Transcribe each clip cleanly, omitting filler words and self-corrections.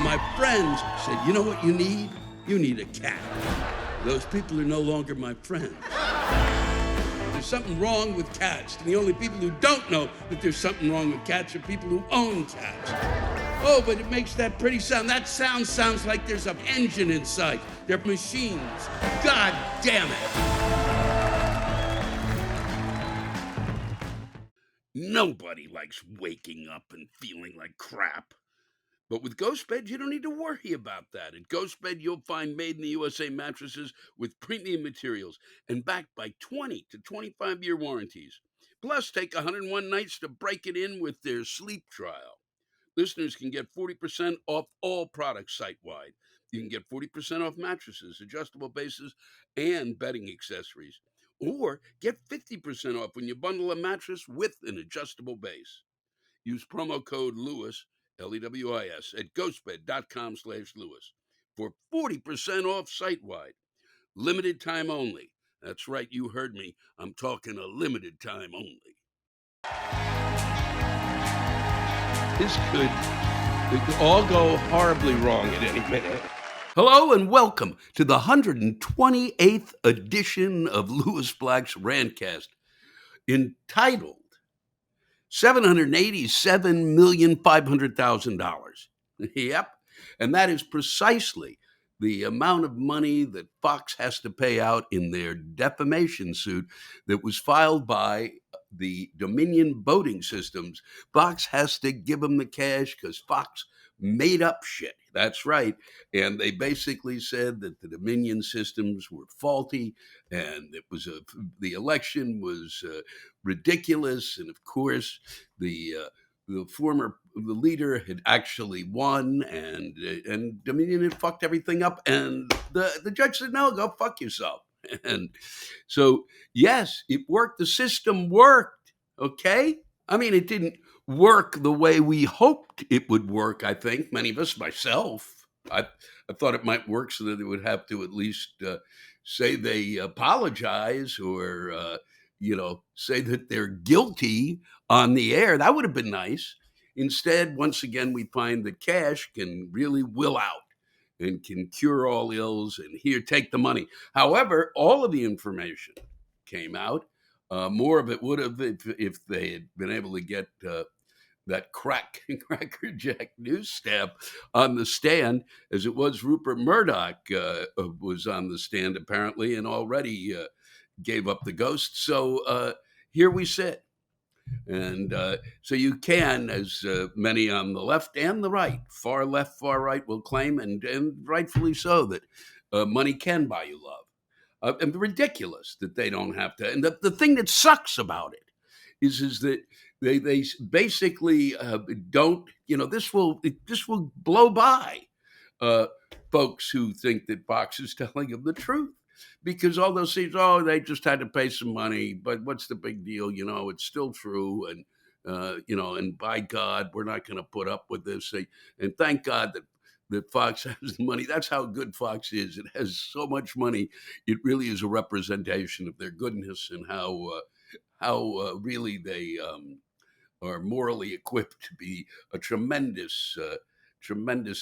my friends said, you know what you need? You need a cat. Those people are no longer my friends. There's something wrong with cats. And the only people who don't know that there's something wrong with cats are people who own cats. Oh, but it makes that pretty sound. That sound sounds like there's an engine inside. They're machines. God damn it. Nobody likes waking up and feeling like crap. But with GhostBed, you don't need to worry about that. At GhostBed, you'll find made-in-the-USA mattresses with premium materials and backed by 20 to 25-year warranties. Plus, take 101 nights to break it in with their sleep trial. Listeners can get 40% off all products site-wide. You can get 40% off mattresses, adjustable bases, and bedding accessories. Or get 50% off when you bundle a mattress with an adjustable base. Use promo code LEWIS, LEWIS, at ghostbed.com/Lewis for 40% off site-wide. Limited time only. That's right, you heard me. I'm talking a limited time only. This could all go horribly wrong at any minute. Hello and welcome to the 128th edition of Lewis Black's Rantcast, entitled $787,500,000. Yep. And that is precisely the amount of money that Fox has to pay out in their defamation suit that was filed by the Dominion voting systems. Fox has to give them the cash because Fox made up shit. That's right. And they basically said that the Dominion systems were faulty and it was the election was ridiculous. And of course, the leader had actually won, and Dominion had fucked everything up. And the judge said, "No, go fuck yourself." And so, yes, it worked. The system worked. Okay, I mean, it didn't work the way we hoped it would work. I think many of us, myself, I thought it might work so that they would have to at least say they apologize or say that they're guilty on the air. That would have been nice. Instead, once again, we find that cash can really will out and can cure all ills, and here, take the money. However, all of the information came out. More of it would have if they had been able to get that crackerjack news staff on the stand, as it was Rupert Murdoch was on the stand apparently and already gave up the ghost. So here we sit. And so you can, as many on the left and the right, far left, far right, will claim, and rightfully so, that money can buy you love. And ridiculous that they don't have to. And the thing that sucks about it is that they basically don't. This will blow by folks who think that Fox is telling them the truth. Because all those things, they just had to pay some money, but what's the big deal? It's still true. And, and by God, we're not going to put up with this. And thank God that Fox has the money. That's how good Fox is. It has so much money. It really is a representation of their goodness and how really they are morally equipped to be a tremendous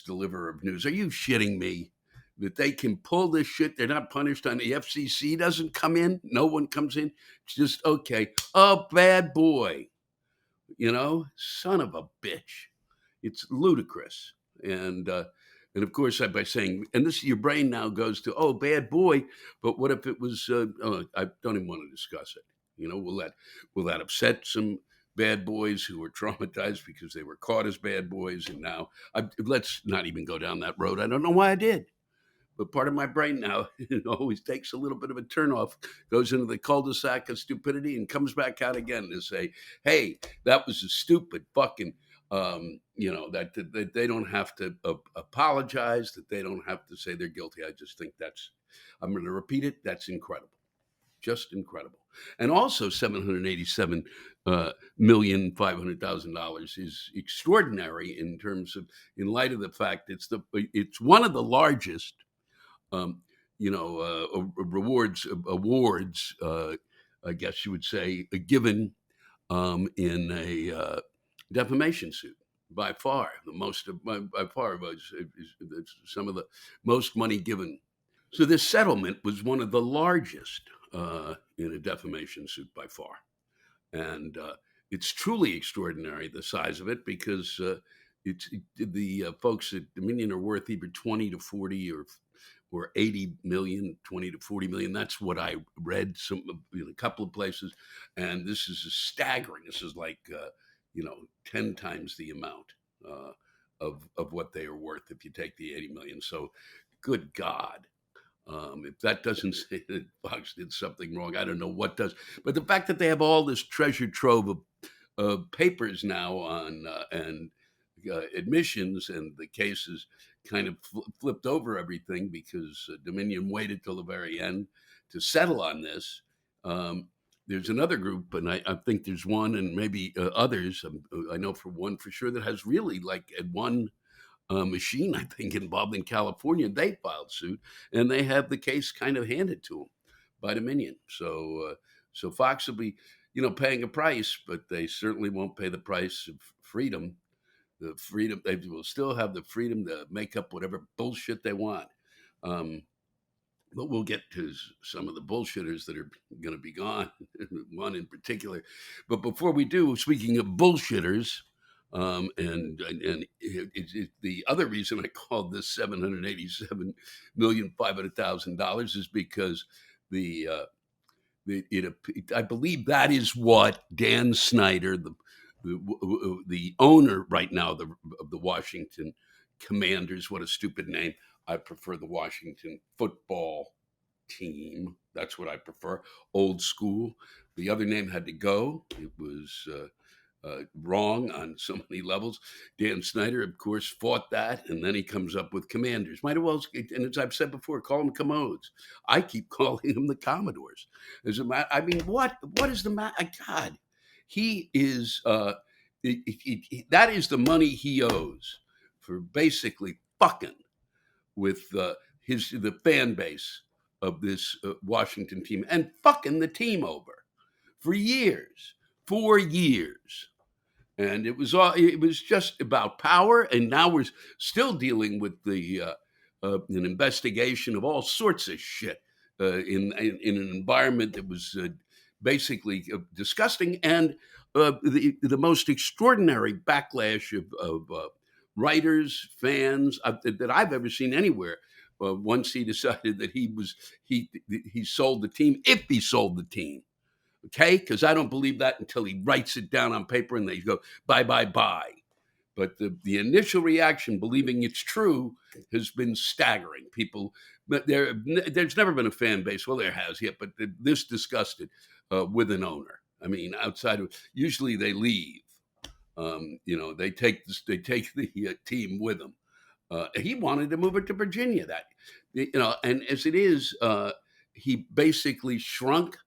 deliverer of news. Are you shitting me? That they can pull this shit. They're not punished on the FCC doesn't come in. No one comes in. It's just, okay. Oh, bad boy. Son of a bitch. It's ludicrous. And of course, by saying, and this, your brain now goes to, oh, bad boy. But what if it was, I don't even want to discuss it. Will that upset some bad boys who were traumatized because they were caught as bad boys? And now, let's not even go down that road. I don't know why I did. But part of my brain now, it always takes a little bit of a turnoff, goes into the cul-de-sac of stupidity and comes back out again to say, hey, that was a stupid fucking, that they don't have to apologize, that they don't have to say they're guilty. I just think I'm going to repeat it, that's incredible. Just incredible. And also $787,500,000 is extraordinary in light of the fact it's one of the largest awards, I guess you would say, given in a defamation suit. by far. The most of by far was some of the most money given. So this settlement was one of the largest in a defamation suit by far. And it's truly extraordinary, the size of it, because the folks at Dominion are worth either 20 to 40 or 80 million, 20 to 40 million. That's what I read in a couple of places. And this is staggering. This is like, 10 times the amount of what they are worth if you take the 80 million. So good God. If that doesn't say that Fox did something wrong, I don't know what does. But the fact that they have all this treasure trove of papers now on and admissions, and the cases kind of flipped over everything because Dominion waited till the very end to settle on this. There's another group, and I think there's one, and maybe others. I know for one for sure that has really like at one machine, I think, involved in California. They filed suit, and they have the case kind of handed to them by Dominion. So Fox will be, paying a price, but they certainly won't pay the price of freedom. The freedom, they will still have the freedom to make up whatever bullshit they want. But we'll get to some of the bullshitters that are going to be gone, one in particular. But before we do, speaking of bullshitters, the other reason I called this $787,500,000 is because I believe that is what Dan Snyder, the owner right now of the Washington Commanders, what a stupid name. I prefer the Washington football team. That's what I prefer. Old school. The other name had to go. It was wrong on so many levels. Dan Snyder, of course, fought that, and then he comes up with Commanders. Might as well, and as I've said before, call them Commodes. I keep calling them the Commodores. As a matter, I mean, what is the matter? God, he is. That is the money he owes for basically fucking with the fan base of this Washington team and fucking the team over for years, 4 years. And it was just about power, and now we're still dealing with an investigation of all sorts of shit in an environment that was basically disgusting, and the most extraordinary backlash of writers, fans that I've ever seen anywhere. Once he decided that he sold the team, if he sold the team. Okay, because I don't believe that until he writes it down on paper and they go bye bye bye. But the initial reaction, believing it's true, has been staggering. People, but there's never been a fan base. Well, there has yet, but this disgusted with an owner. I mean, outside of usually they leave. They take the team with them. He wanted to move it to Virginia. And as it is, he basically shrunk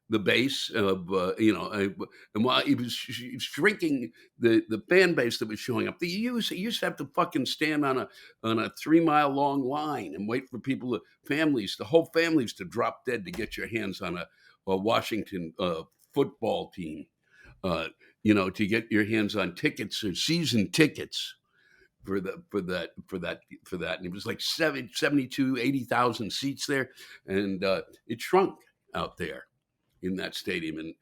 the base of and while he was shrinking the fan base that was showing up, he used to have to fucking stand on a 3-mile long line and wait for the whole families to drop dead to get your hands on a Washington football team, to get your hands on tickets or season tickets for that, and it was like 80,000 seats there, and it shrunk out there in that stadium, and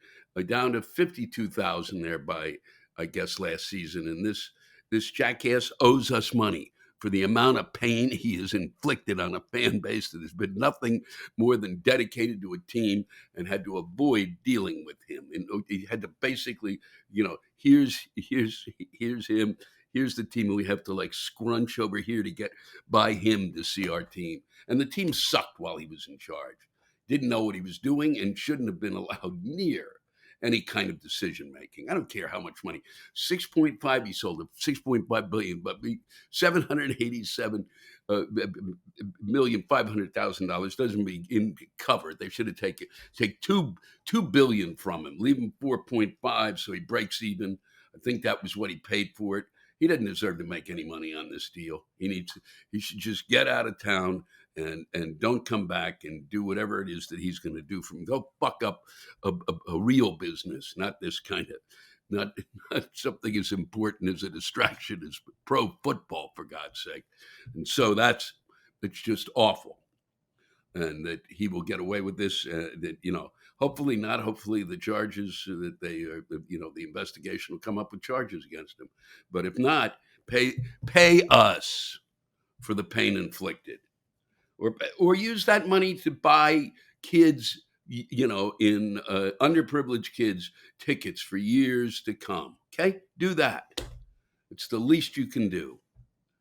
down to 52,000 there by, I guess, last season. And this jackass owes us money for the amount of pain he has inflicted on a fan base that has been nothing more than dedicated to a team and had to avoid dealing with him. And he had to basically, here's him. Here's the team, and we have to like scrunch over here to get by him to see our team. And the team sucked while he was in charge. Didn't know what he was doing and shouldn't have been allowed near any kind of decision making. I don't care how much money. 6.5 he sold it, 6.5 billion, but 787 million $500,000 doesn't be covered. They should have take two billion from him, leave him 4.5 so he breaks even. I think that was what he paid for it. He doesn't deserve to make any money on this deal. He should just get out of town and don't come back and do whatever it is that he's going to do. Go fuck up a real business, not this kind of not, not something as important as a distraction as pro football, for God's sake. And so it's just awful. And that he will get away with this. That hopefully not. Hopefully the charges that they, the investigation will come up with charges against him. But if not, pay us for the pain inflicted, or use that money to buy kids, in underprivileged kids tickets for years to come. Okay, do that. It's the least you can do.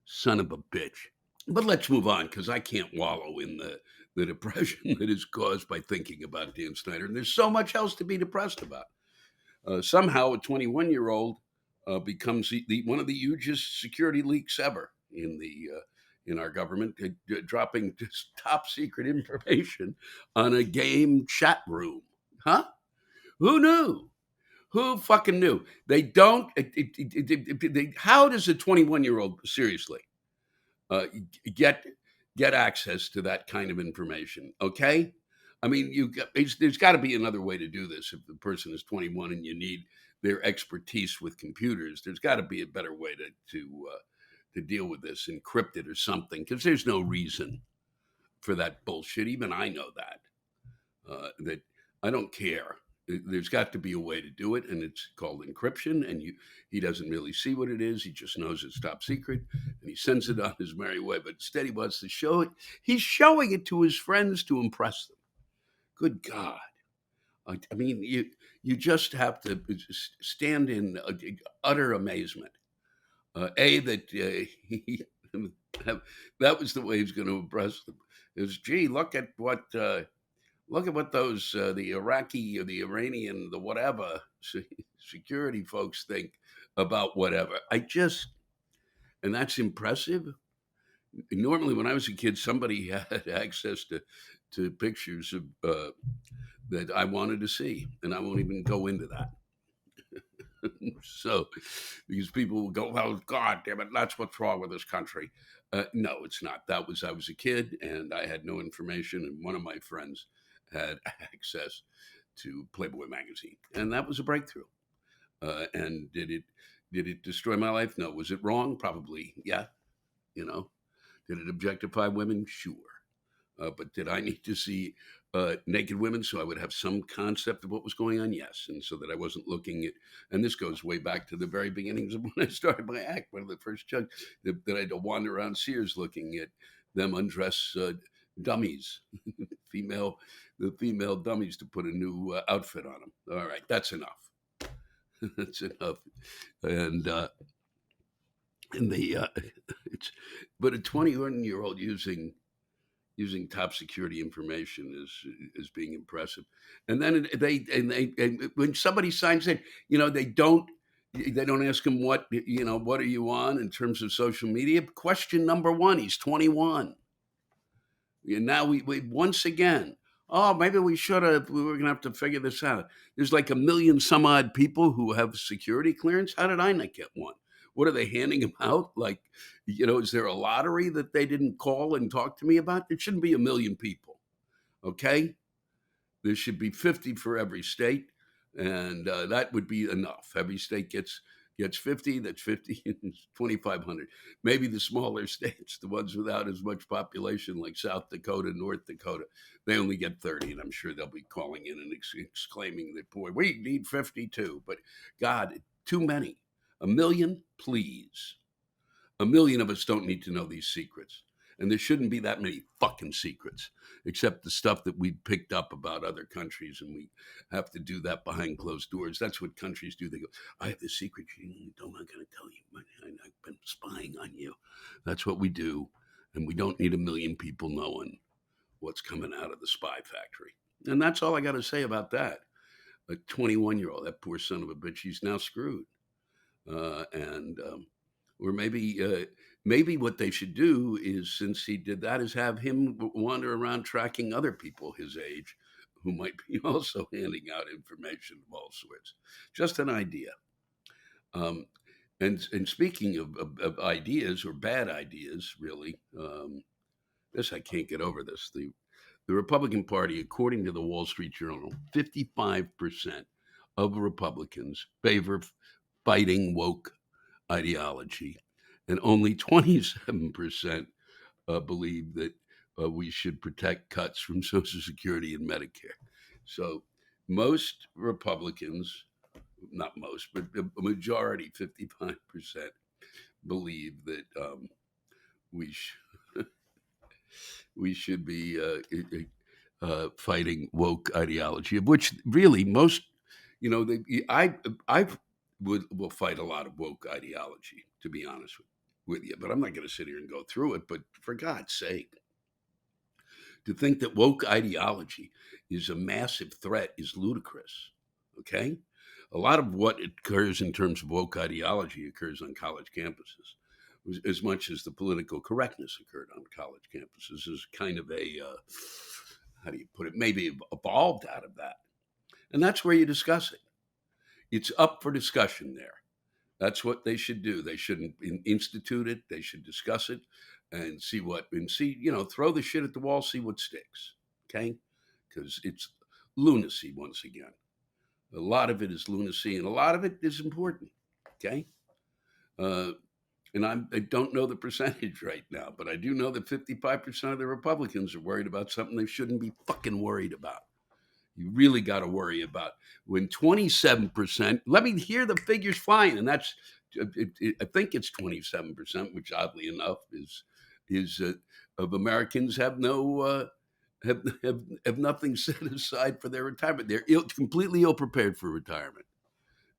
Son of a bitch. But let's move on, because I can't wallow in the depression that is caused by thinking about Dan Snyder. And there's so much else to be depressed about. Somehow a 21-year-old becomes one of the hugest security leaks ever in our government, dropping just top secret information on a game chat room. Huh? Who knew? Who fucking knew? They don't. How does a 21-year-old seriously uh, get access to that kind of information? Okay, I mean, there's got to be another way to do this. If the person is 21 and you need their expertise with computers, there's got to be a better way to deal with this, encrypted or something, because there's no reason for that bullshit. Even I know that I don't care. There's got to be a way to do it, and it's called encryption. And he doesn't really see what it is. He just knows it's top secret, and he sends it on his merry way. But instead, he wants to show it. He's showing it to his friends to impress them. Good God! I mean, you just have to stand in utter amazement. He that was the way he's going to impress them. Is, gee, look at what those the Iraqi or the Iranian, the whatever security folks think about whatever. And that's impressive. Normally, when I was a kid, somebody had access to pictures of that I wanted to see, and I won't even go into that. So, because people will go, "Well, God damn it, that's what's wrong with this country." No, it's not. I was a kid, and I had no information, and one of my friends had access to Playboy magazine, and that was a breakthrough. And did it destroy my life? No. Was it wrong? Probably, yeah. Did it objectify women? Sure. But did I need to see naked women so I would have some concept of what was going on? Yes. And so that I wasn't looking at, and this goes way back to the very beginnings of when I started my act, one of the first chunks, that I had to wander around Sears looking at them undress dummies, the female dummies, to put a new outfit on them. All right, that's enough. That's enough. And but a 21-year-old using top security information is being impressive. And then and when somebody signs in, they don't ask him what are you on in terms of social media. Question number one: he's 21. And now we once again. Oh, maybe we should have. We were going to have to figure this out. There's like 1 million some odd people who have security clearance. How did I not get one? What are they handing them out? Like, is there a lottery that they didn't call and talk to me about? It shouldn't be 1 million people. Okay, there should be 50 for every state, and that would be enough. Every state gets 50. That's 50 and 2,500. Maybe the smaller states, the ones without as much population, like South Dakota, North Dakota, they only get 30, and I'm sure they'll be calling in and exclaiming that, boy, we need 52. But God, too many. 1 million, please. 1 million of us don't need to know these secrets. And there shouldn't be that many fucking secrets, except the stuff that we picked up about other countries, and we have to do that behind closed doors. That's what countries do. They go, I have this secret I'm not going to tell you. I've been spying on you. That's what we do. And we don't need 1 million people knowing what's coming out of the spy factory. And that's all I got to say about that. A 21-year-old, that poor son of a bitch, he's now screwed. Or maybe what they should do is, since he did that, is have him wander around tracking other people his age who might be also handing out information of all sorts. Just an idea. And speaking of ideas, or bad ideas, really, I can't get over this. The Republican Party, according to the Wall Street Journal, 55% of Republicans favor fighting woke ideology, and only 27% believe that we should protect cuts from Social Security and Medicare. So most Republicans, not most, but a majority, 55%, believe that we we should be fighting woke ideology, of which really most, I will fight a lot of woke ideology, to be honest with you, but I'm not going to sit here and go through it. But for God's sake, to think that woke ideology is a massive threat is ludicrous. Okay? A lot of what occurs in terms of woke ideology occurs on college campuses, as much as the political correctness occurred on college campuses. Is kind of a, how do you put it, maybe evolved out of that. And that's where you discuss it. It's up for discussion there. That's what they should do. They shouldn't institute it. They should discuss it and throw the shit at the wall, see what sticks. Okay? Because it's lunacy once again. A lot of it is lunacy, and a lot of it is important. Okay? And I don't know the percentage right now, but I do know that 55% of the Republicans are worried about something they shouldn't be fucking worried about. You really got to worry about when 27%, let me hear the figures flying. And that's, I think it's 27%, which oddly enough is of Americans have no, have nothing set aside for their retirement. They're completely ill prepared for retirement.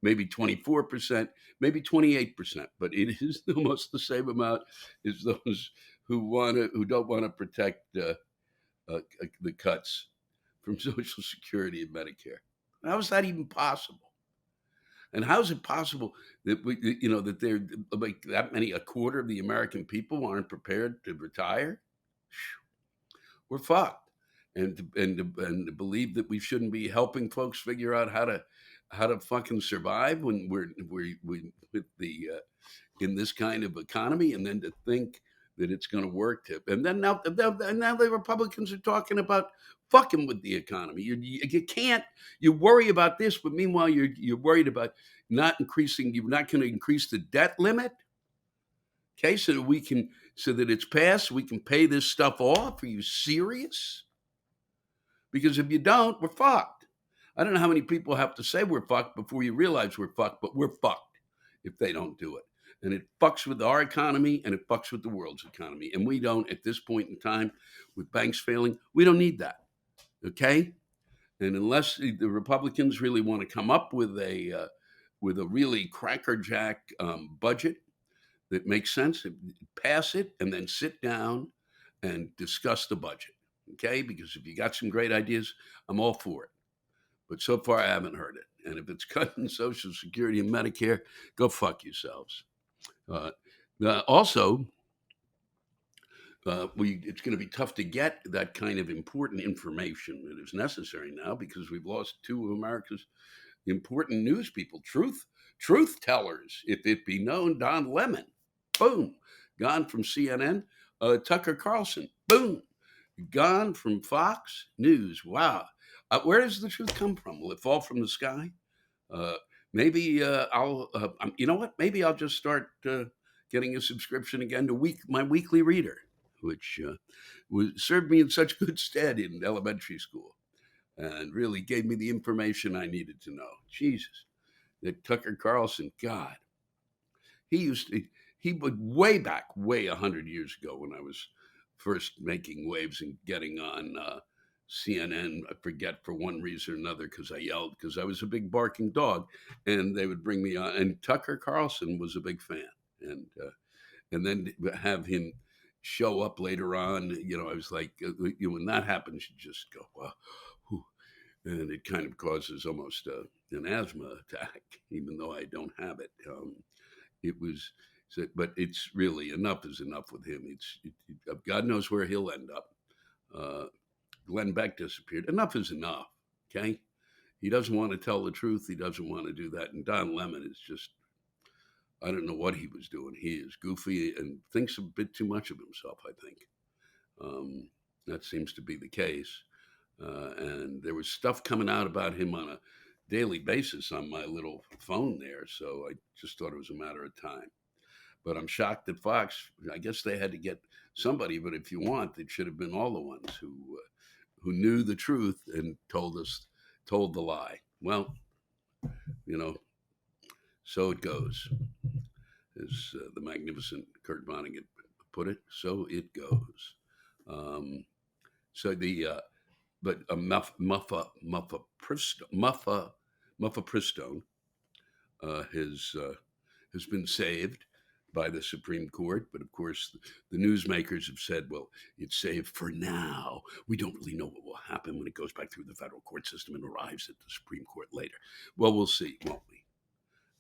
Maybe 24%, maybe 28%, but it is almost the same amount as those who don't want to protect the cuts from Social Security and Medicare. How is that even possible? And how is it possible that that there like that many, a quarter of the American people aren't prepared to retire? We're fucked. And to believe that we shouldn't be helping folks figure out how to fucking survive when we're with the in this kind of economy, and then to think that it's going to work. And then now the Republicans are talking about fucking with the economy. You can't. You worry about this, but meanwhile you're worried about not increasing. You're not going to increase the debt limit. Okay, so that it's passed, we can pay this stuff off. Are you serious? Because if you don't, we're fucked. I don't know how many people have to say we're fucked before you realize we're fucked, but we're fucked if they don't do it. And it fucks with our economy, and it fucks with the world's economy. And we don't, at this point in time, with banks failing, we don't need that. Okay? And unless the Republicans really want to come up with a really crackerjack budget that makes sense, pass it, and then sit down and discuss the budget. Okay? Because if you got some great ideas, I'm all for it. But so far, I haven't heard it. And if it's cutting Social Security and Medicare, go fuck yourselves. Also, it's going to be tough to get that kind of important information that is necessary now, because we've lost two of America's important news people, truth tellers, if it be known. Don Lemon, boom, gone from CNN. Tucker Carlson, boom, gone from Fox News. Wow. Where does the truth come from? Will it fall from the sky? Maybe I'll, you know what? Maybe I'll just start getting a subscription again to my weekly reader, which served me in such good stead in elementary school and really gave me the information I needed to know. Jesus, that Tucker Carlson, God, he would way 100 years ago when I was first making waves and getting on CNN, I forget, for one reason or another, because I yelled, because I was a big barking dog, and they would bring me on. And Tucker Carlson was a big fan, and then have him show up later on. I was like, when that happens, you just go, well, whew. And it kind of causes almost an asthma attack, even though I don't have it. But it's really, enough is enough with him. God knows where he'll end up. Glenn Beck disappeared. Enough is enough. Okay. He doesn't want to tell the truth. He doesn't want to do that. And Don Lemon is just, I don't know what he was doing. He is goofy and thinks a bit too much of himself, I think. That seems to be the case. And there was stuff coming out about him on a daily basis on my little phone there, so I just thought it was a matter of time. But I'm shocked that Fox. I guess they had to get somebody, but if you want, it should have been all the ones who knew the truth and told the lie. Well, you know, so it goes, as the magnificent Kurt Vonnegut put it. So it goes. Um, so the but Muffa Pristone has been saved by the Supreme Court, but of course the newsmakers have said, well, it's saved for now. We don't really know what will happen when it goes back through the federal court system and arrives at the Supreme Court later. Well, we'll see, won't we?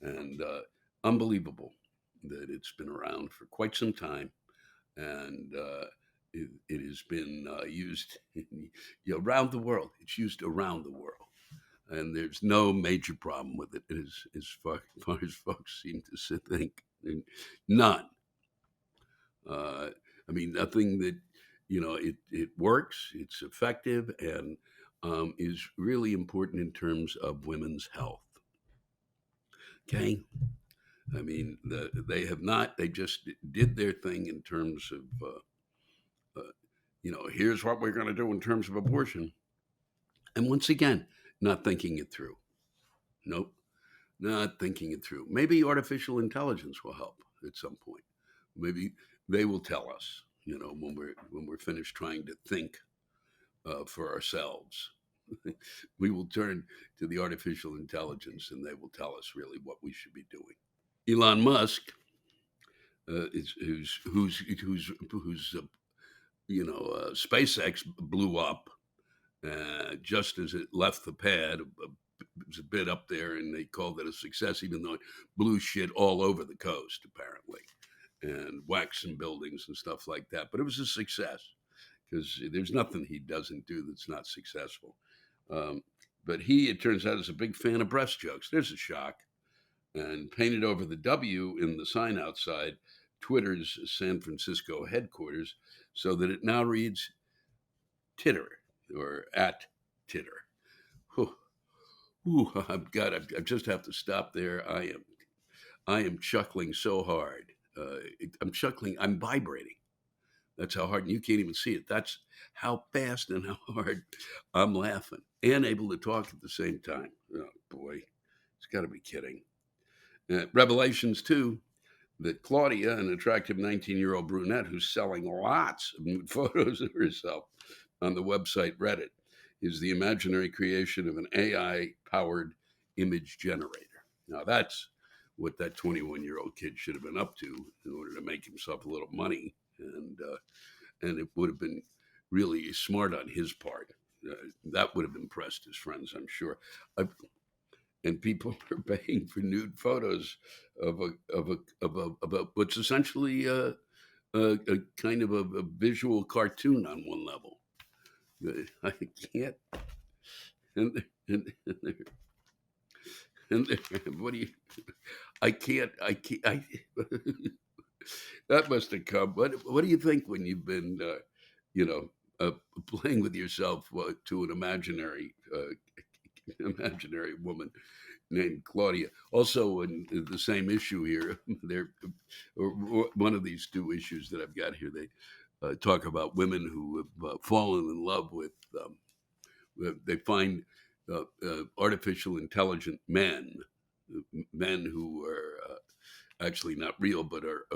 And unbelievable that it's been around for quite some time, and it has been used around the world. It's used around the world. And there's no major problem with it, as far as folks seem to think. None. I mean, nothing that, it works, it's effective, and is really important in terms of women's health. Okay? I mean, they just did their thing in terms of, here's what we're going to do in terms of abortion. And once again, not thinking it through. Nope. Not thinking it through. Maybe artificial intelligence will help at some point. Maybe they will tell us, when we're finished trying to think for ourselves. We will turn to the artificial intelligence, and they will tell us really what we should be doing. Elon Musk, SpaceX blew up just as it left the pad. It was a bit up there, and they called it a success, even though it blew shit all over the coast, apparently, and whacked some buildings and stuff like that. But it was a success, because there's nothing he doesn't do that's not successful. But he, it turns out, is a big fan of breast jokes. There's a shock. And painted over the W in the sign outside Twitter's San Francisco headquarters, so that it now reads Titter, or at Titter. I just have to stop there. I am chuckling so hard. I'm vibrating. That's how hard, and you can't even see it. That's how fast and how hard I'm laughing and able to talk at the same time. Oh boy, it's got to be kidding. Revelations too, that Claudia, an attractive 19-year-old brunette who's selling lots of nude photos of herself on the website Reddit, is the imaginary creation of an AI-powered image generator. Now that's what that 21-year-old kid should have been up to in order to make himself a little money, and it would have been really smart on his part. That would have impressed his friends, I'm sure. And people are paying for nude photos of a what's essentially a kind of a visual cartoon on one level. I can't. And what do you? I can't. That must have come. What do you think when you've been, playing with yourself to an imaginary woman named Claudia? Also, in the same issue here, one of these two issues that I've got here, they talk about women who have fallen in love with. They find artificial intelligent men who are actually not real, but are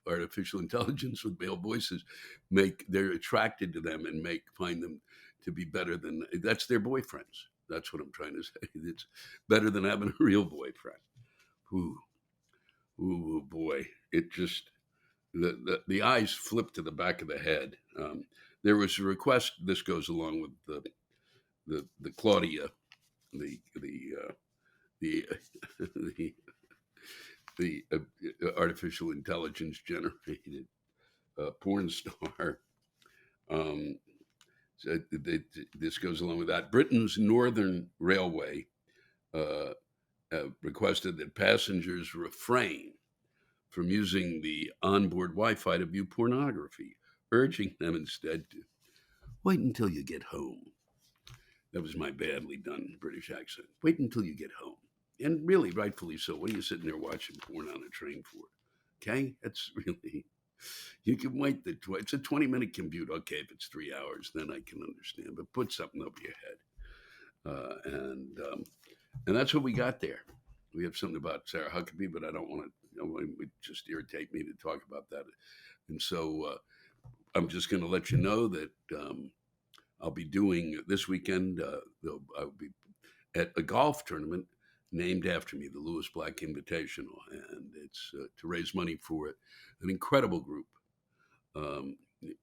artificial intelligence with male voices. They're attracted to them and find them to be better than, that's their boyfriends. That's what I'm trying to say. It's better than having a real boyfriend. Ooh, boy! It just the eyes flip to the back of the head. There was a request. This goes along with the Claudia, the artificial intelligence generated porn star. So this goes along with that. Britain's Northern Railway requested that passengers refrain from using the onboard Wi-Fi to view pornography, urging them instead to wait until you get home. That was my badly done British accent. Wait until you get home. And really, rightfully so. What are you sitting there watching porn on a train for? Okay? That's really, you can wait it's a 20-minute commute. Okay, if it's 3 hours, then I can understand. But put something over your head. And that's what we got there. We have something about Sarah Huckabee, but I don't want to, it would just irritate me to talk about that. And so I'm just going to let you know that I'll be doing this weekend. I'll be at a golf tournament named after me, the Lewis Black Invitational, and it's to raise money for it. An incredible group,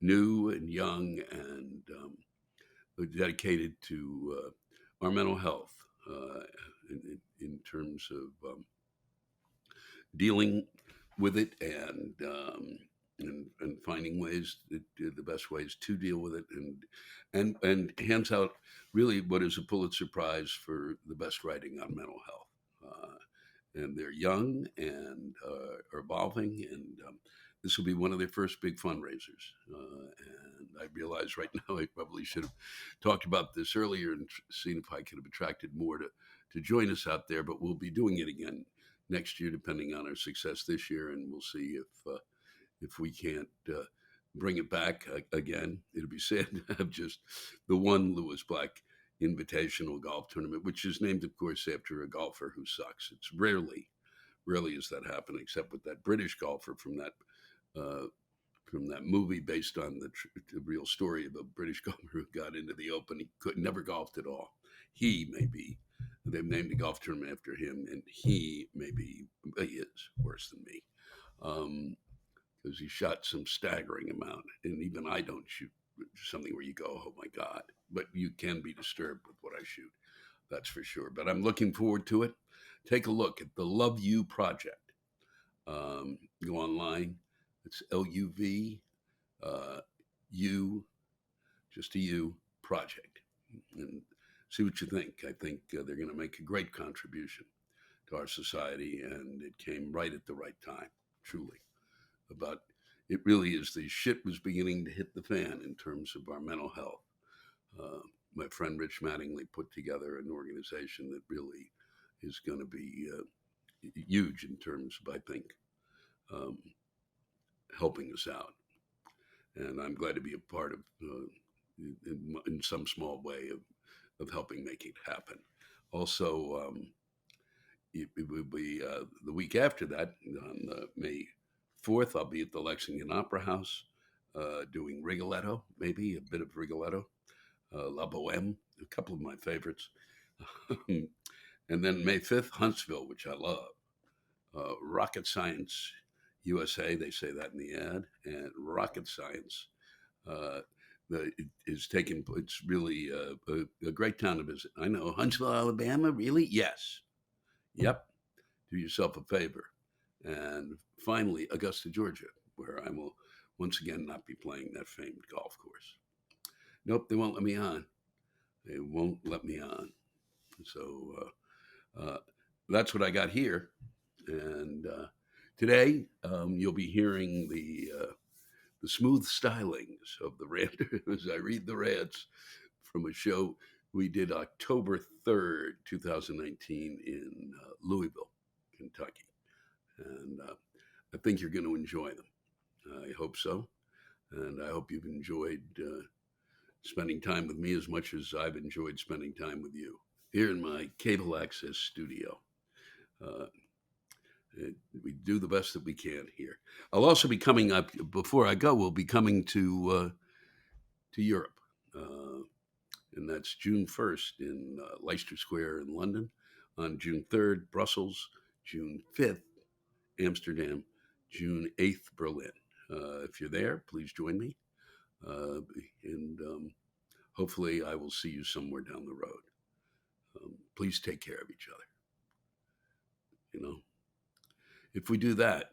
new and young, and dedicated to our mental health in terms of dealing with it and finding ways the best ways to deal with it and hands out really what is a Pulitzer Prize for the best writing on mental health. And they're young and are evolving, and this will be one of their first big fundraisers. And I realize right now I probably should have talked about this earlier and seen if I could have attracted more to join us out there, but we'll be doing it again next year, depending on our success this year, and we'll see if we can't bring it back again. It'll be sad to have just the one Lewis Black Invitational golf tournament, which is named, of course, after a golfer who sucks. It's rarely has that happened, except with that British golfer from that movie based on the real story of a British golfer who got into the Open. He never golfed at all. They've named the golf tournament after him, and he is worse than me. Because he shot some staggering amount, and even I don't shoot something where you go, oh my God, but you can be disturbed with what I shoot, that's for sure. But I'm looking forward to it. Take a look at the Love You Project. Go online. It's LUV, U, just a U, project, and see what you think. I think they're going to make a great contribution to our society, and it came right at the right time, truly. But it really is, the shit was beginning to hit the fan in terms of our mental health. My friend Rich Mattingly put together an organization that really is going to be huge in terms of, I think, helping us out. And I'm glad to be a part of, in some small way, of helping make it happen. Also, it will be the week after that, on May 4th, I'll be at the Lexington Opera House doing Rigoletto, maybe a bit of Rigoletto, La Boheme, a couple of my favorites. And then May 5th, Huntsville, which I love. Rocket Science USA, they say that in the ad, and Rocket Science it's really a great town to visit. I know, Huntsville, Alabama, really? Yes. Yep. Do yourself a favor. And finally, Augusta, Georgia, where I will once again not be playing that famed golf course. Nope, they won't let me on. They won't let me on. So that's what I got here. And today you'll be hearing the smooth stylings of the ranters as I read the rants from a show we did October 3rd, 2019 in Louisville, Kentucky. And I think you're going to enjoy them. I hope so. And I hope you've enjoyed spending time with me as much as I've enjoyed spending time with you here in my cable access studio. We do the best that we can here. I'll also be coming up, before I go, we'll be coming to Europe. And that's June 1st in Leicester Square in London. On June 3rd, Brussels. June 5th, Amsterdam. June 8th, Berlin. If you're there, please join me. And hopefully I will see you somewhere down the road. Please take care of each other. You know, if we do that,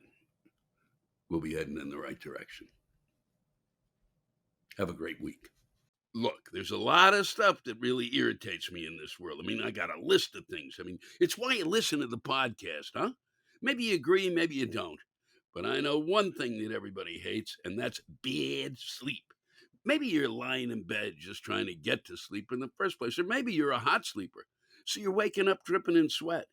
we'll be heading in the right direction. Have a great week. Look, there's a lot of stuff that really irritates me in this world. I mean, I got a list of things. I mean, it's why you listen to the podcast, huh? Maybe you agree, maybe you don't. But I know one thing that everybody hates, and that's bad sleep. Maybe you're lying in bed just trying to get to sleep in the first place, or maybe you're a hot sleeper, so you're waking up dripping in sweat.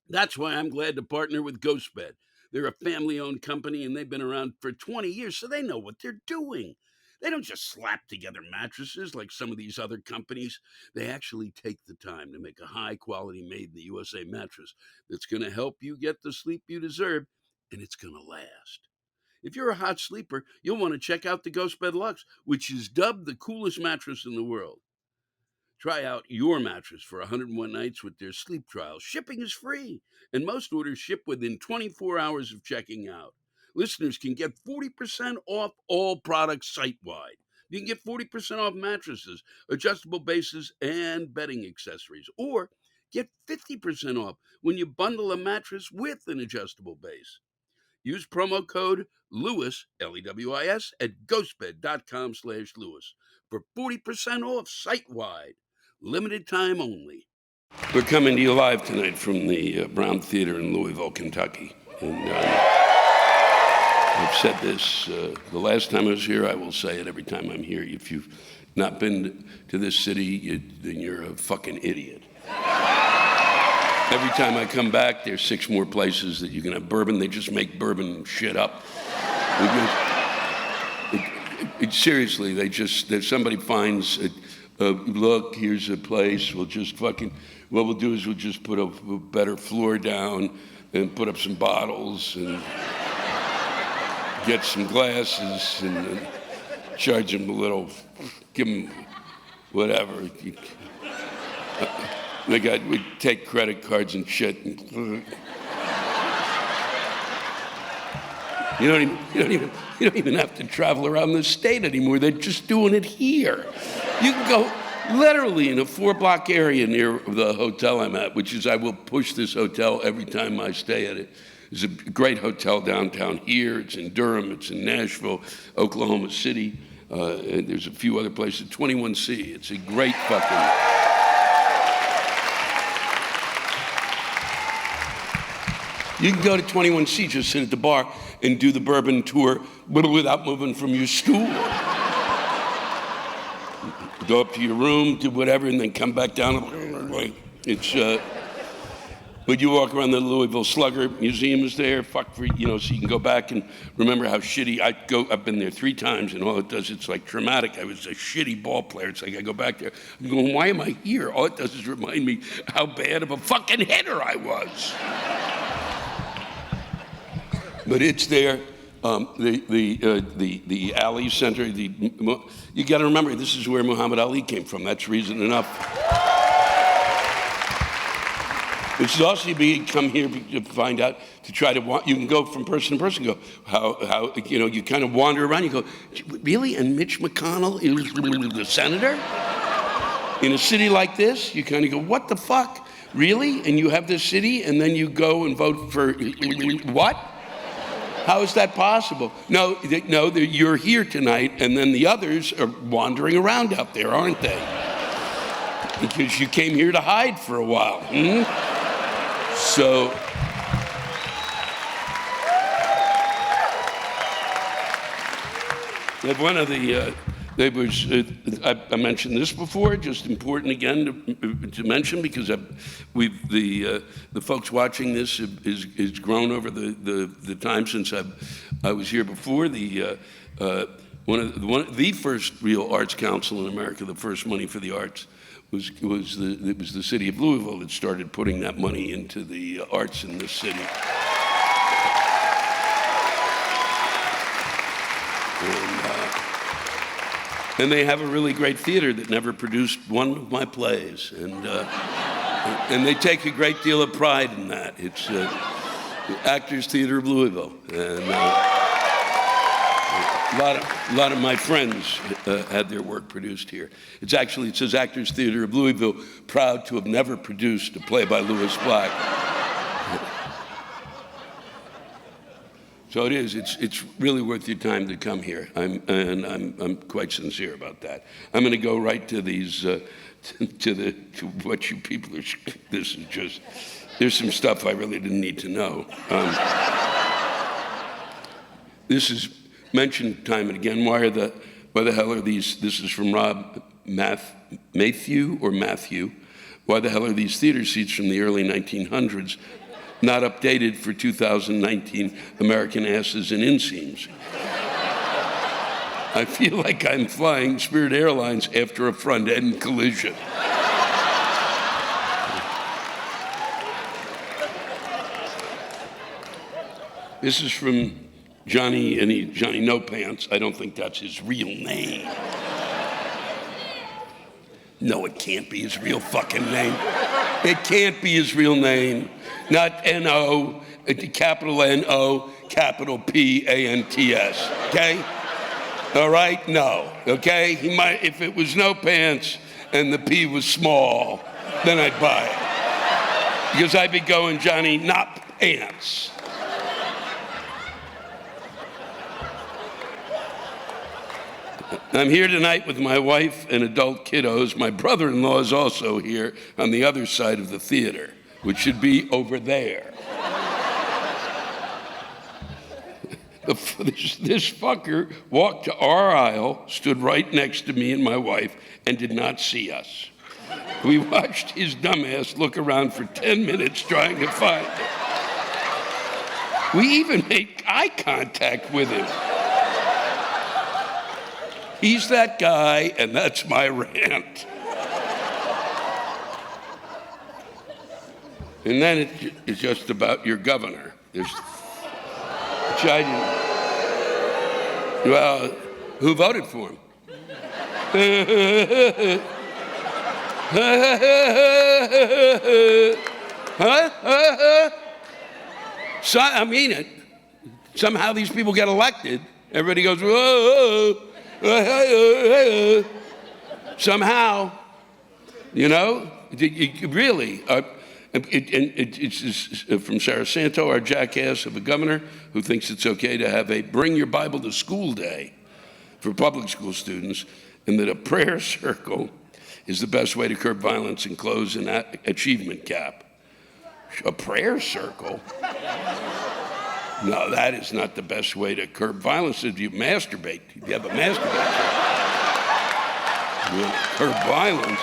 That's why I'm glad to partner with GhostBed. They're a family-owned company, and they've been around for 20 years, so they know what they're doing. They don't just slap together mattresses like some of these other companies. They actually take the time to make a high-quality made-in-the-USA mattress that's going to help you get the sleep you deserve, and it's going to last. If you're a hot sleeper, you'll want to check out the GhostBed Lux, which is dubbed the coolest mattress in the world. Try out your mattress for 101 nights with their sleep trial. Shipping is free, and most orders ship within 24 hours of checking out. Listeners can get 40% off all products site-wide. You can get 40% off mattresses, adjustable bases, and bedding accessories. Or get 50% off when you bundle a mattress with an adjustable base. Use promo code Lewis, Lewis, at ghostbed.com/Lewis for 40% off site-wide. Limited time only. We're coming to you live tonight from the Brown Theater in Louisville, Kentucky. And I've said this the last time I was here. I will say it every time I'm here. If you've not been to this city, then you're a fucking idiot. Every time I come back, there's 6 more places that you can have bourbon. They just make bourbon shit up. Seriously, if somebody finds, look, here's a place, what we'll do is we'll just put a better floor down and put up some bottles and get some glasses and charge them a little, give them whatever. We take credit cards and shit. And, you don't even have to travel around the state anymore. They're just doing it here. You can go literally in a 4-block area near the hotel I'm at, which is, I will push this hotel every time I stay at it. There's a great hotel downtown here. It's in Durham. It's in Nashville, Oklahoma City. And there's a few other places. 21C. It's a great fucking... You can go to 21C, just sit at the bar and do the bourbon tour without moving from your stool. Go up to your room, do whatever, and then come back down. But you walk around the Louisville Slugger Museum is there, so you can go back and remember how shitty I've been there 3 times, and all it does, it's like traumatic. I was a shitty ball player. It's like I go back there, I'm going, why am I here? All it does is remind me how bad of a fucking hitter I was. But it's there, the Alley Center. You got to remember, this is where Muhammad Ali came from. That's reason enough. Which is also you come here to find out, to try to you can go from person to person. Go how you kind of wander around. You go, really? And Mitch McConnell is the senator in a city like this? You kind of go, what the fuck? Really? And you have this city, and then you go and vote for what? How is that possible? No, you're here tonight, and then the others are wandering around out there, aren't they? Because you came here to hide for a while. So, one of the, I mentioned this before, just important again to mention, because the folks watching this is grown over the time since I was here before. The first real arts council in America, the first money for the arts, it was the city of Louisville that started putting that money into the arts in this city. And they have a really great theater that never produced one of my plays, and they take a great deal of pride in that. It's the Actors Theater of Louisville, and a lot of my friends had their work produced here. It says Actors Theater of Louisville, proud to have never produced a play by Louis Black. So it is. It's really worth your time to come here. I'm quite sincere about that. I'm going to go right to these to what you people are. This is just. There's some stuff I really didn't need to know. This is mentioned time and again. Why are the Why the hell are these, this is from Rob Matthew. Why the hell are these theater seats from the early 1900s not updated for 2019 American asses and inseams? I feel like I'm flying Spirit Airlines after a front-end collision. This is from Johnny No Pants. I don't think that's his real name. No, it can't be his real fucking name. It can't be his real name. Not N-O, capital N-O, capital P-A-N-T-S, okay? All right, no, okay? He might, if it was No Pants and the P was small, then I'd buy it. Because I'd be going Johnny Not Ants. I'm here tonight with my wife and adult kiddos. My brother-in-law is also here on the other side of the theater, which should be over there. This fucker walked to our aisle, stood right next to me and my wife, and did not see us. We watched his dumbass look around for 10 minutes trying to find it. We even made eye contact with him. He's that guy, and that's my rant. And then it's just about your governor. Which I didn't. Well, who voted for him? So, I mean it. Somehow these people get elected. Everybody goes, whoa. Somehow, you know, really, it's from Sarah Santo, our jackass of a governor, who thinks it's okay to have a bring your Bible to school day for public school students, and that a prayer circle is the best way to curb violence and close an achievement gap. A prayer circle? No, that is not the best way to curb violence. If you masturbate, you have a masturbate. You curb violence.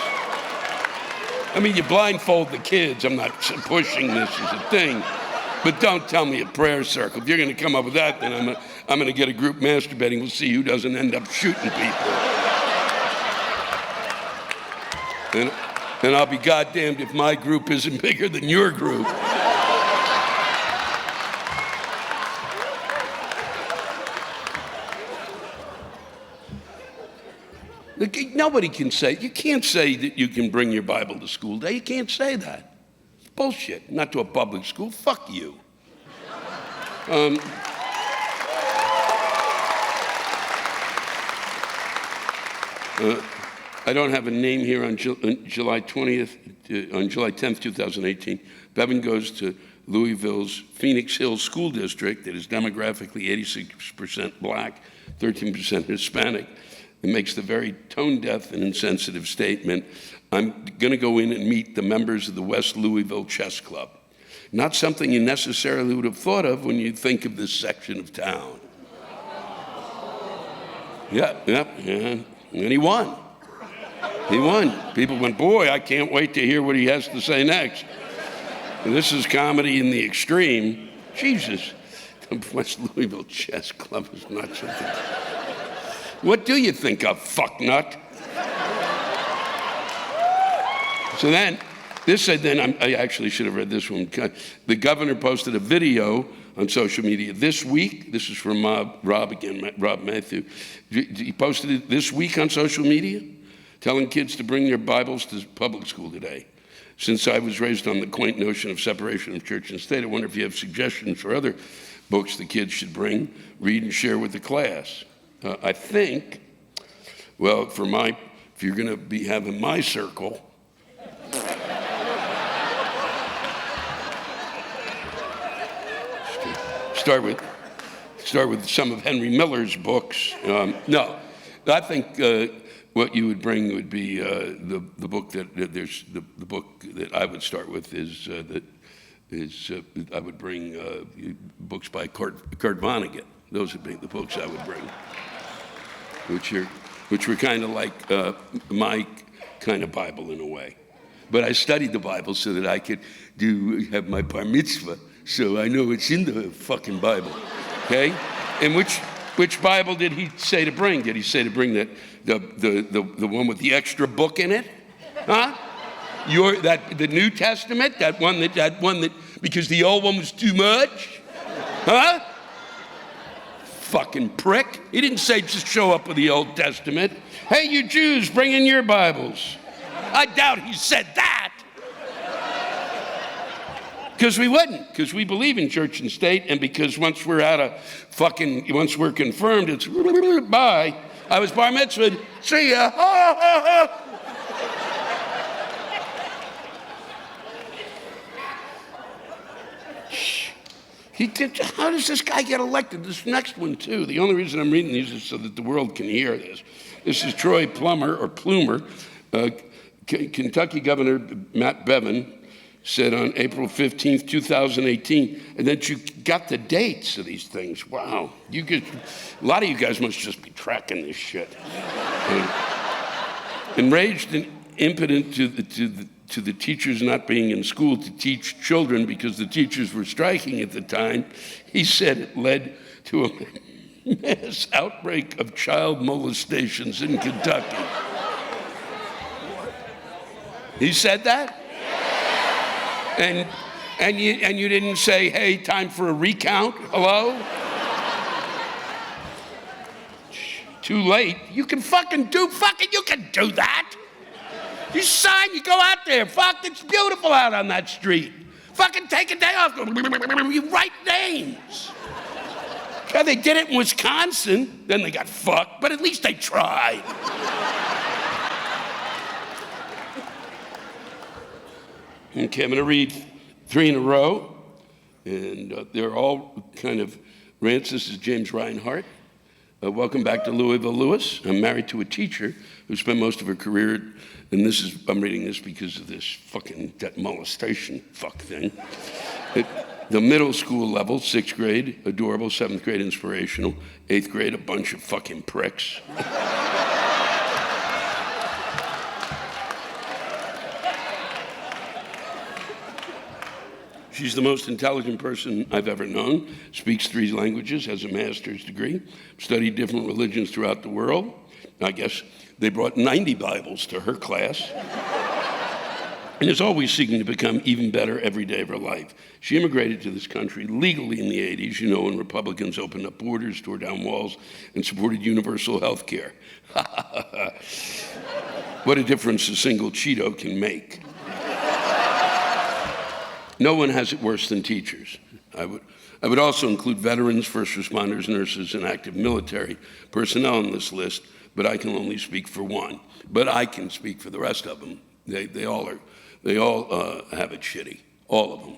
I mean, you blindfold the kids. I'm not pushing this as a thing, but don't tell me a prayer circle. If you're going to come up with that, then I'm going to get a group masturbating. We'll see who doesn't end up shooting people. And I'll be goddamned if my group isn't bigger than your group. Nobody can say, you can't say that you can bring your Bible to school day. You can't say that. It's bullshit. Not to a public school. Fuck you. I don't have a name here on July 20th, on July 10th, 2018. Bevan goes to Louisville's Phoenix Hills School District that is demographically 86% black, 13% Hispanic. It makes the very tone-deaf and insensitive statement, I'm going to go in and meet the members of the West Louisville Chess Club. Not something you necessarily would have thought of when you think of this section of town. Yeah, and he won. He won. People went, boy, I can't wait to hear what he has to say next. And this is comedy in the extreme. Jesus, the West Louisville Chess Club is not something. What do you think of, fucknut? So then, I actually should have read this one. The governor posted a video on social media this week. This is from Rob Matthew. He posted it this week on social media, telling kids to bring their Bibles to public school today. Since I was raised on the quaint notion of separation of church and state, I wonder if you have suggestions for other books the kids should bring, read, and share with the class. I think, well, if you're going to be having my circle, start with some of Henry Miller's books. No, I think what you would bring would be the book that the book that I would start with is I would bring books by Kurt Vonnegut. Those would be the books I would bring. which were kind of like my kind of Bible in a way. But I studied the Bible so that I could have my bar mitzvah, so I know what's in the fucking Bible, okay? And which Bible did he say to bring? Did he say to bring the one with the extra book in it? Huh? The New Testament, that one that because the old one was too much? Huh? Fucking prick. He didn't say just show up with the Old Testament. Hey, you Jews, bring in your Bibles. I doubt he said that. Because we wouldn't, because we believe in church and state, and because once we're confirmed, it's bye. I was bar mitzvahed, see ya. How does this guy get elected? This next one, too. The only reason I'm reading these is so that the world can hear this. This is Troy Plumer. Kentucky Governor Matt Bevin said on April 15th, 2018, and then you got the dates of these things. Wow. A lot of you guys must just be tracking this shit. Enraged and impotent to the teachers not being in school to teach children because the teachers were striking at the time, he said it led to a mass outbreak of child molestations in Kentucky. He said that? And you didn't say, hey, time for a recount? Hello? Too late. You can you can do that. You sign, you go out there. Fuck, it's beautiful out on that street. Fucking take a day off. You write names. Yeah, they did it in Wisconsin, then they got fucked, but at least they tried. Okay, I'm going to read 3 in a row, and they're all kind of rants. This is James Reinhart. Welcome back to Louisville, Lewis. I'm married to a teacher who spent most of her career, and I'm reading this because of this fucking molestation fuck thing. At the middle school level, 6th grade, adorable, 7th grade, inspirational, 8th grade, a bunch of fucking pricks. She's the most intelligent person I've ever known, speaks 3 languages, has a master's degree, studied different religions throughout the world. I guess they brought 90 Bibles to her class, and is always seeking to become even better every day of her life. She immigrated to this country legally in the 80s, when Republicans opened up borders, tore down walls, and supported universal health care. What a difference a single Cheeto can make. No one has it worse than teachers. I would also include veterans, first responders, nurses, and active military personnel on this list, but I can only speak for one. But I can speak for the rest of them. They all have it shitty, all of them.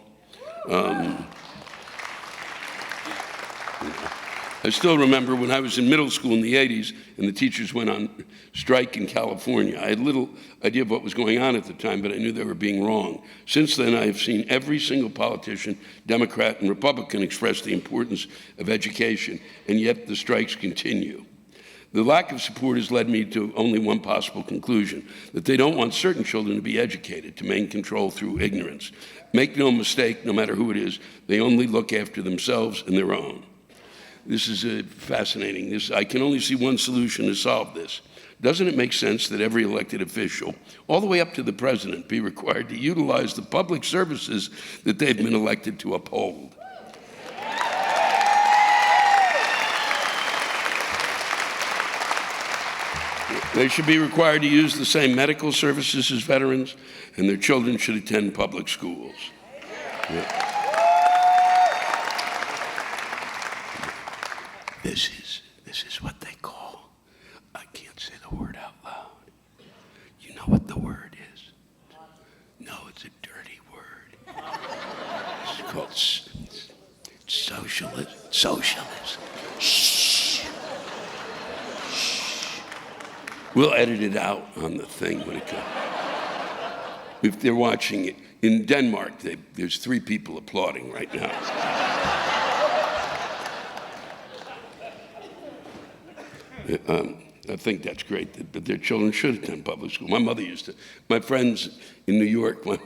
I still remember when I was in middle school in the 80s and the teachers went on strike in California. I had little idea of what was going on at the time, but I knew they were being wrong. Since then, I have seen every single politician, Democrat and Republican, express the importance of education, and yet the strikes continue. The lack of support has led me to only one possible conclusion, that they don't want certain children to be educated, to maintain control through ignorance. Make no mistake, no matter who it is, they only look after themselves and their own. This is fascinating. I can only see one solution to solve this. Doesn't it make sense that every elected official, all the way up to the president, be required to utilize the public services that they've been elected to uphold? They should be required to use the same medical services as veterans, and their children should attend public schools. Yeah. This is what they call, I can't say the word out loud. You know what the word is? No, it's a dirty word. It's called socialism. Shh. We'll edit it out on the thing when it comes. If they're watching it, in Denmark, there's 3 people applauding right now. I think that's great that their children should attend public school. My friends in New York, my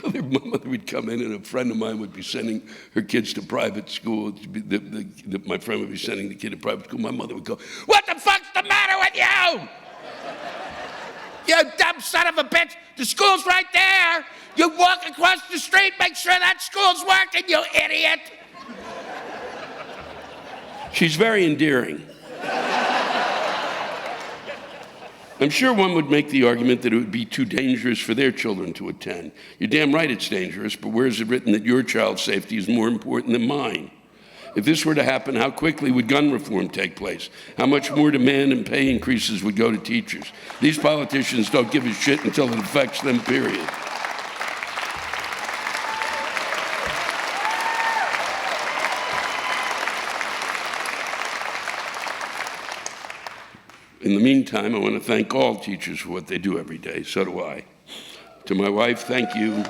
mother would come in and a friend of mine would be sending her kids to private school. My friend would be sending the kid to private school. My mother would go, "What the fuck's the matter with you? You dumb son of a bitch, the school's right there. You walk across the street, make sure that school's working, you idiot." She's very endearing. I'm sure one would make the argument that it would be too dangerous for their children to attend. You're damn right it's dangerous, but where is it written that your child's safety is more important than mine? If this were to happen, how quickly would gun reform take place? How much more demand and pay increases would go to teachers? These politicians don't give a shit until it affects them, period. In the meantime, I want to thank all teachers for what they do every day. So do I. To my wife, thank you.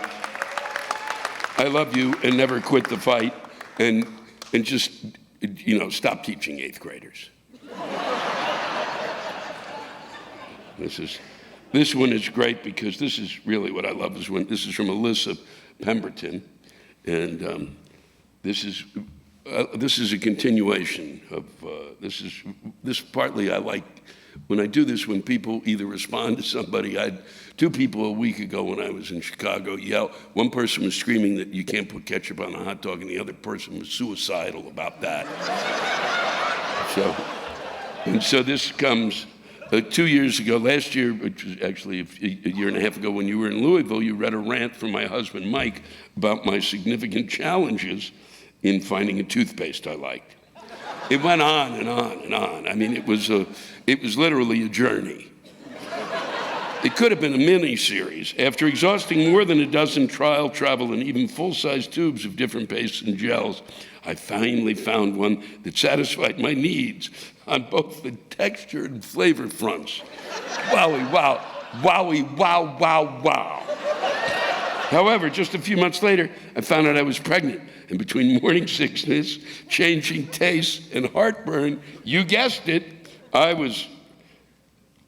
I love you, and never quit the fight. And just, stop teaching 8th graders. This one is great because this is really what I love. This is from Alyssa Pemberton, and this is a continuation of this. Partly I like when I do this, when people either respond to somebody. I had 2 people a week ago when I was in Chicago yell. One person was screaming that you can't put ketchup on a hot dog, and the other person was suicidal about that. So this comes 2 years ago, last year, which was actually a year and a half ago, when you were in Louisville, you read a rant from my husband, Mike, about my significant challenges in finding a toothpaste I liked. It went on and on and on. I mean, it was literally a journey. It could have been a mini-series. After exhausting more than a dozen trial, travel, and even full-size tubes of different pastes and gels, I finally found one that satisfied my needs on both the texture and flavor fronts. Wowie, wow, wowie, wow, wow, wow. However, just a few months later, I found out I was pregnant. And between morning sickness, changing tastes, and heartburn, you guessed it, I was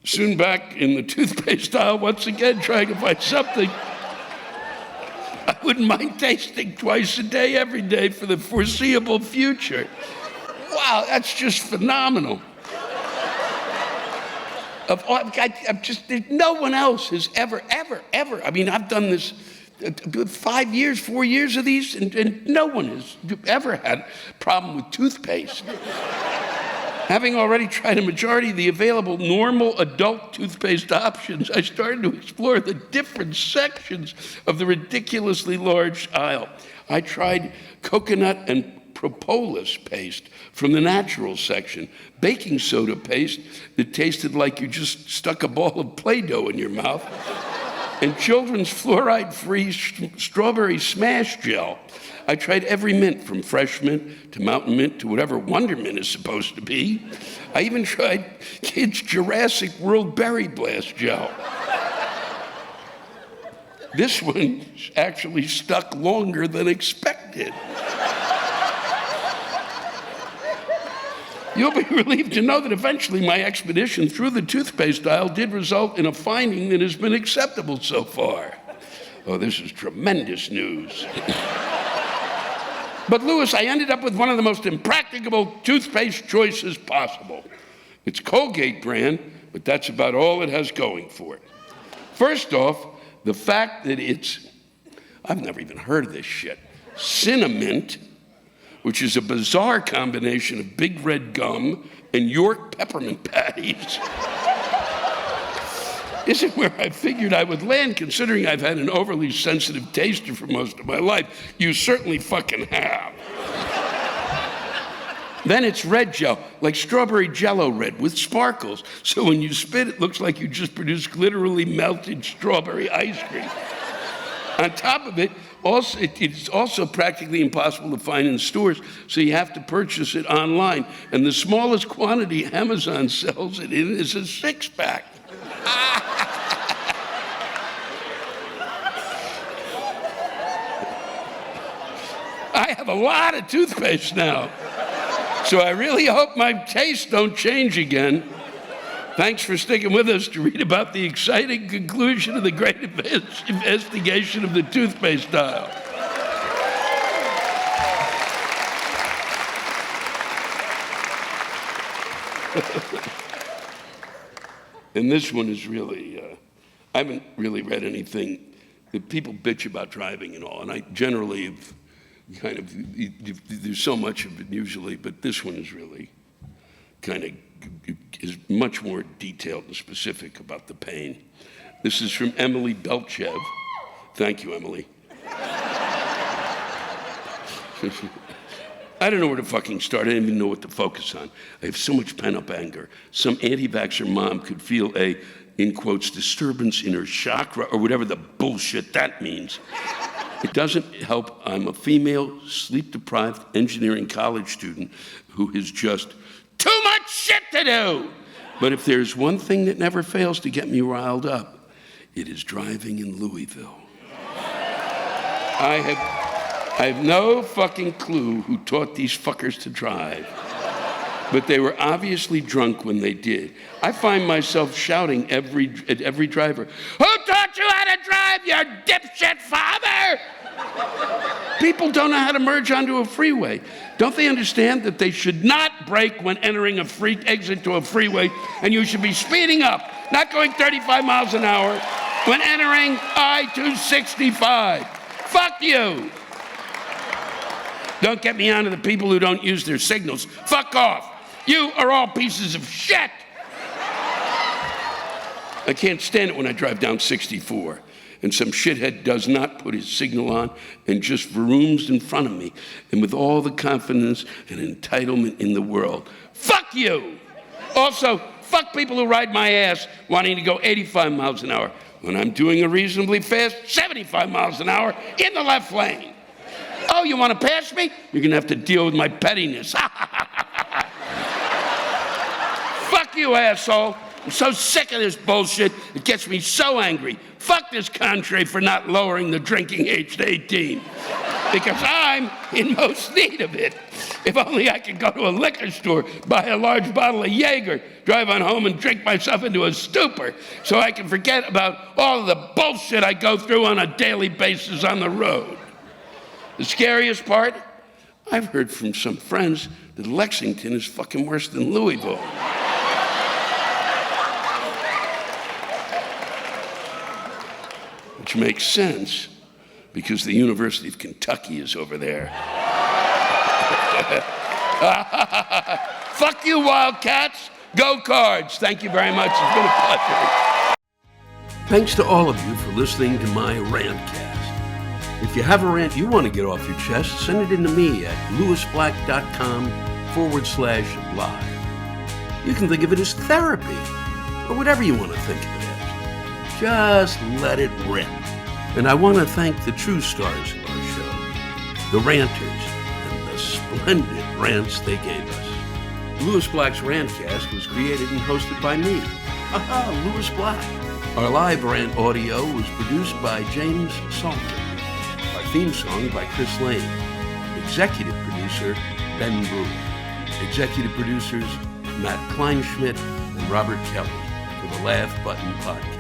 soon back in the toothpaste aisle once again, trying to find something I wouldn't mind tasting twice a day, every day for the foreseeable future. Wow, that's just phenomenal. No one else has ever. I mean, I've done this 4 years of these, and no one has ever had a problem with toothpaste. Having already tried a majority of the available normal adult toothpaste options, I started to explore the different sections of the ridiculously large aisle. I tried coconut and propolis paste from the natural section, baking soda paste that tasted like you just stuck a ball of Play-Doh in your mouth, and children's fluoride-free strawberry smash gel. I tried every mint, from fresh mint to mountain mint to whatever Wonder Mint is supposed to be. I even tried kids' Jurassic World Berry Blast gel. This one actually stuck longer than expected. You'll be relieved to know that eventually my expedition through the toothpaste aisle did result in a finding that has been acceptable so far. Oh, this is tremendous news. But Louis, I ended up with one of the most impracticable toothpaste choices possible. It's Colgate brand, but that's about all it has going for it. First off, the fact that I've never even heard of this shit, Cinnamint, which is a bizarre combination of Big Red gum and York peppermint patties, isn't where I figured I would land, considering I've had an overly sensitive taster for most of my life. You certainly fucking have. Then it's red gel, like strawberry Jell-O red with sparkles. So when you spit, it looks like you just produced literally melted strawberry ice cream. On top of it, it's also practically impossible to find in stores, so you have to purchase it online. And the smallest quantity Amazon sells it in is a 6-pack. I have a lot of toothpaste now, so I really hope my tastes don't change again. Thanks for sticking with us to read about the exciting conclusion of the great investigation of the Toothpaste dial. And this one is really, I haven't really read anything that people bitch about driving and all, and I generally have kind of, there's so much of it usually, but this one is really kind of, is much more detailed and specific about the pain. This is from Emily Belchev. Thank you, Emily. I don't know where to fucking start. I didn't even know what to focus on. I have so much pent-up anger. Some anti-vaxxer mom could feel a, in quotes, disturbance in her chakra, or whatever the bullshit that means. It doesn't help I'm a female, sleep-deprived engineering college student who has just too much shit to do. But if there's one thing that never fails to get me riled up, it is driving in Louisville. I have no fucking clue who taught these fuckers to drive, but they were obviously drunk when they did. I find myself shouting at every driver, "Who taught you how to drive, you dipshit father?" People don't know how to merge onto a freeway. Don't they understand that they should not brake when entering a free exit to a freeway, and you should be speeding up, not going 35 miles an hour when entering I-265? Fuck you. Don't get me onto the people who don't use their signals. Fuck off. You are all pieces of shit. I can't stand it when I drive down 64 and some shithead does not put his signal on and just vrooms in front of me, and with all the confidence and entitlement in the world. Fuck you. Also, fuck people who ride my ass wanting to go 85 miles an hour when I'm doing a reasonably fast 75 miles an hour in the left lane. Oh, you want to pass me? You're going to have to deal with my pettiness. Fuck you, asshole. I'm so sick of this bullshit. It gets me so angry. Fuck this country for not lowering the drinking age to 18. Because I'm in most need of it. If only I could go to a liquor store, buy a large bottle of Jaeger, drive on home and drink myself into a stupor so I can forget about all of the bullshit I go through on a daily basis on the road. The scariest part, I've heard from some friends that Lexington is fucking worse than Louisville. Which makes sense because the University of Kentucky is over there. Fuck you, Wildcats. Go Cards. Thank you very much. It's been a pleasure. Thanks to all of you for listening to my Rantcast. If you have a rant you want to get off your chest, send it in to me at lewisblack.com/live. You can think of it as therapy, or whatever you want to think of it as. Just let it rip. And I want to thank the true stars of our show, the ranters, and the splendid rants they gave us. Louis Black's Rantcast was created and hosted by me. Aha, Louis Black. Our live rant audio was produced by James Salter. Our theme song by Chris Lane. Executive producer, Ben Brewer. Executive producers, Matt Kleinschmidt and Robert Kelly for the Laugh Button Podcast.